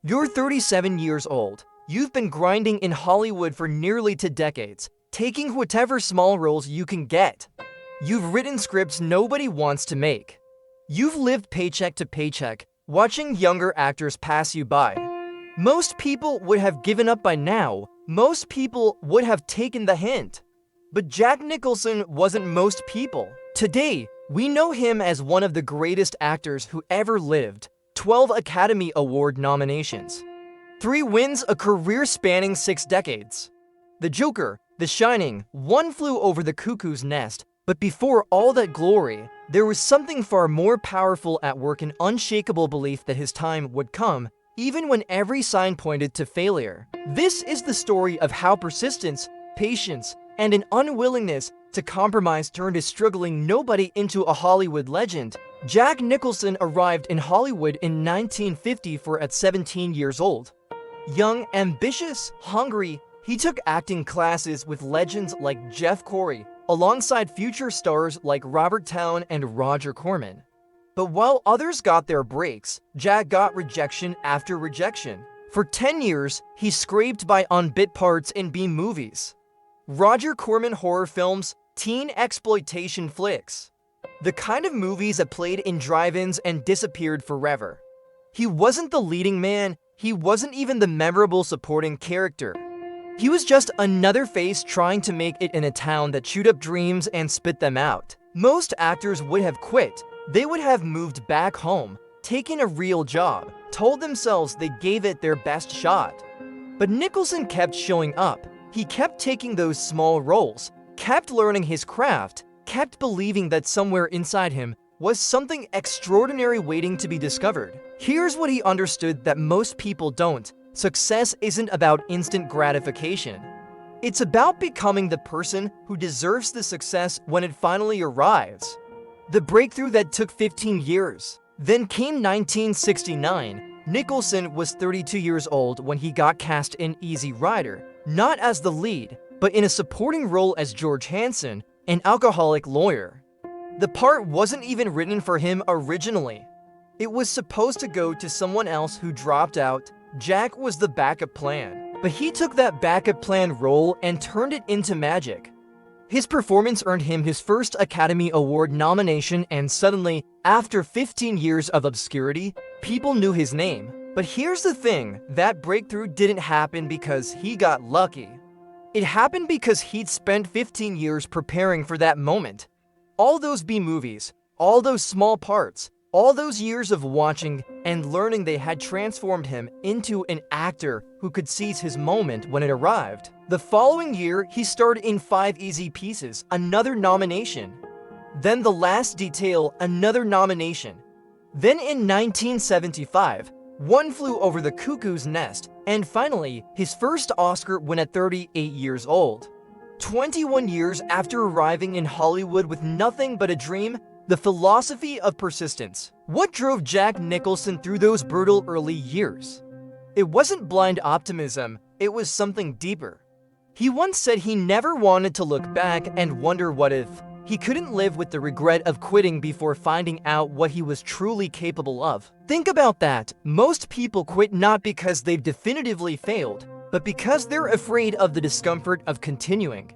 You're 37 years old. You've been grinding in Hollywood for nearly 2 decades, taking whatever small roles you can get. You've written scripts nobody wants to make. You've lived paycheck to paycheck, watching younger actors pass you by. Most people would have given up by now. Most people would have taken the hint. But Jack Nicholson wasn't most people. Today, we know him as one of the greatest actors who ever lived. 12 Academy Award nominations. 3 wins, a career spanning 6 decades. The Joker, The Shining, One Flew Over the Cuckoo's Nest. But before all that glory, there was something far more powerful at work, an unshakable belief that his time would come, even when every sign pointed to failure. This is the story of how persistence, patience, and an unwillingness to compromise turned a struggling nobody into a Hollywood legend. Jack Nicholson arrived in Hollywood in 1954 at 17 years old. Young, ambitious, hungry, he took acting classes with legends like Jeff Corey, alongside future stars like Robert Towne and Roger Corman. But while others got their breaks, Jack got rejection after rejection. For 10 years, he scraped by on bit parts in B movies, Roger Corman horror films, teen exploitation flicks, the kind of movies that played in drive-ins and disappeared forever. He wasn't the leading man, he wasn't even the memorable supporting character. He was just another face trying to make it in a town that chewed up dreams and spit them out. Most actors would have quit. They would have moved back home, taken a real job, told themselves they gave it their best shot. But Nicholson kept showing up. He kept taking those small roles, kept learning his craft, kept believing that somewhere inside him was something extraordinary waiting to be discovered. Here's what he understood that most people don't. Success isn't about instant gratification. It's about becoming the person who deserves the success when it finally arrives. The breakthrough that took 15 years. Then came 1969. Nicholson was 32 years old when he got cast in Easy Rider, not as the lead, but in a supporting role as George Hanson, an alcoholic lawyer. The part wasn't even written for him originally. It was supposed to go to someone else who dropped out. Jack was the backup plan, but he took that backup plan role and turned it into magic. His performance earned him his first Academy Award nomination, and suddenly, after 15 years of obscurity, people knew his name. But here's the thing, that breakthrough didn't happen because he got lucky. It happened because he'd spent 15 years preparing for that moment. All those B movies, all those small parts, all those years of watching and learning, they had transformed him into an actor who could seize his moment when it arrived. The following year, he starred in 5 Easy Pieces, another nomination. Then The Last Detail, another nomination. Then in 1975, One Flew Over the Cuckoo's Nest, and finally, his first Oscar win at 38 years old. 21 years after arriving in Hollywood with nothing but a dream, the philosophy of persistence. What drove Jack Nicholson through those brutal early years? It wasn't blind optimism, it was something deeper. He once said he never wanted to look back and wonder what if. He couldn't live with the regret of quitting before finding out what he was truly capable of. Think about that. Most people quit not because they've definitively failed, but because they're afraid of the discomfort of continuing.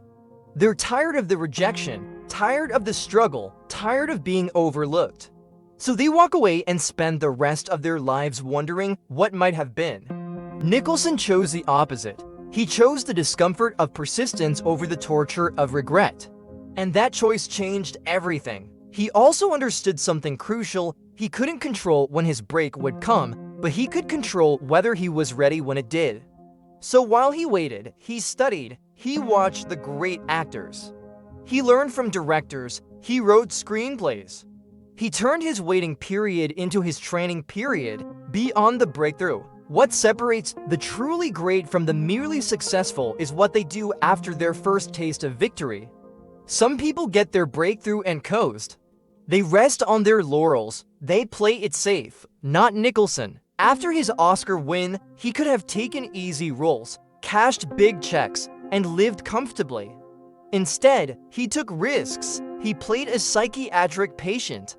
They're tired of the rejection, tired of the struggle, tired of being overlooked. So they walk away and spend the rest of their lives wondering what might have been. Nicholson chose the opposite. He chose the discomfort of persistence over the torture of regret. And that choice changed everything. He also understood something crucial. He couldn't control when his break would come, but he could control whether he was ready when it did. So while he waited, he studied, he watched the great actors. He learned from directors, he wrote screenplays. He turned his waiting period into his training period. Beyond the breakthrough, what separates the truly great from the merely successful is what they do after their first taste of victory. Some people get their breakthrough and coast. They rest on their laurels. They play it safe. Not Nicholson. After his Oscar win, he could have taken easy roles, cashed big checks, and lived comfortably. Instead, he took risks. He played a psychiatric patient.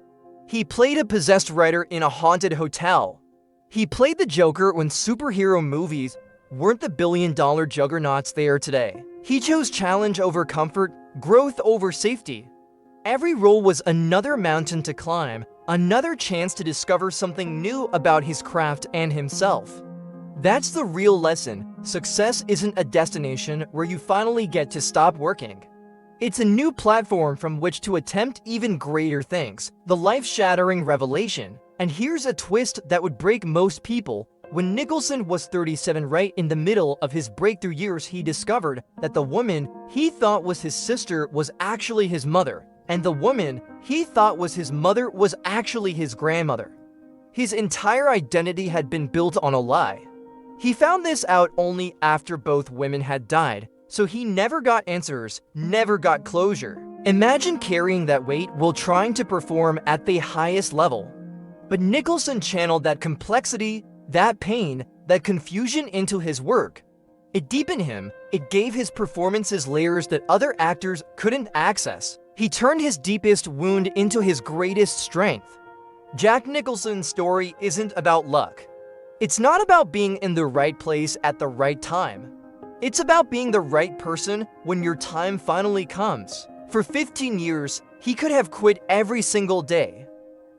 He played a possessed writer in a haunted hotel. He played the Joker when superhero movies weren't the billion-dollar juggernauts they are today. He chose challenge over comfort, growth over safety. Every role was another mountain to climb, another chance to discover something new about his craft and himself. That's the real lesson. Success isn't a destination where you finally get to stop working. It's a new platform from which to attempt even greater things, the life-shattering revelation. And here's a twist that would break most people. When Nicholson was 37, right in the middle of his breakthrough years, he discovered that the woman he thought was his sister was actually his mother, and the woman he thought was his mother was actually his grandmother. His entire identity had been built on a lie. He found this out only after both women had died, so he never got answers, never got closure. Imagine carrying that weight while trying to perform at the highest level. But Nicholson channeled that complexity, that pain, that confusion into his work. It deepened him. It gave his performances layers that other actors couldn't access. He turned his deepest wound into his greatest strength. Jack Nicholson's story isn't about luck. It's not about being in the right place at the right time. It's about being the right person when your time finally comes. For 15 years, he could have quit every single day.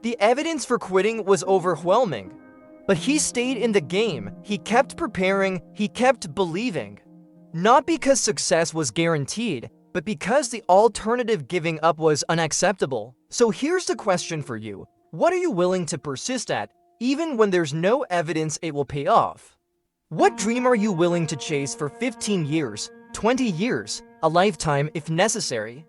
The evidence for quitting was overwhelming. But he stayed in the game, he kept preparing, he kept believing. Not because success was guaranteed, but because the alternative, giving up, was unacceptable. So here's the question for you. What are you willing to persist at, even when there's no evidence it will pay off? What dream are you willing to chase for 15 years, 20 years, a lifetime if necessary?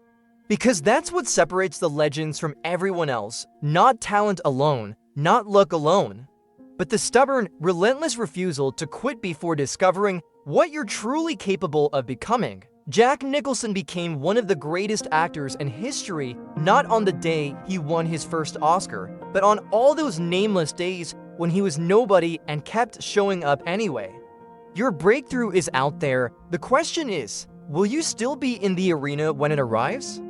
Because that's what separates the legends from everyone else. Not talent alone, not luck alone, but the stubborn, relentless refusal to quit before discovering what you're truly capable of becoming. Jack Nicholson became one of the greatest actors in history, not on the day he won his first Oscar, but on all those nameless days when he was nobody and kept showing up anyway. Your breakthrough is out there. The question is, will you still be in the arena when it arrives?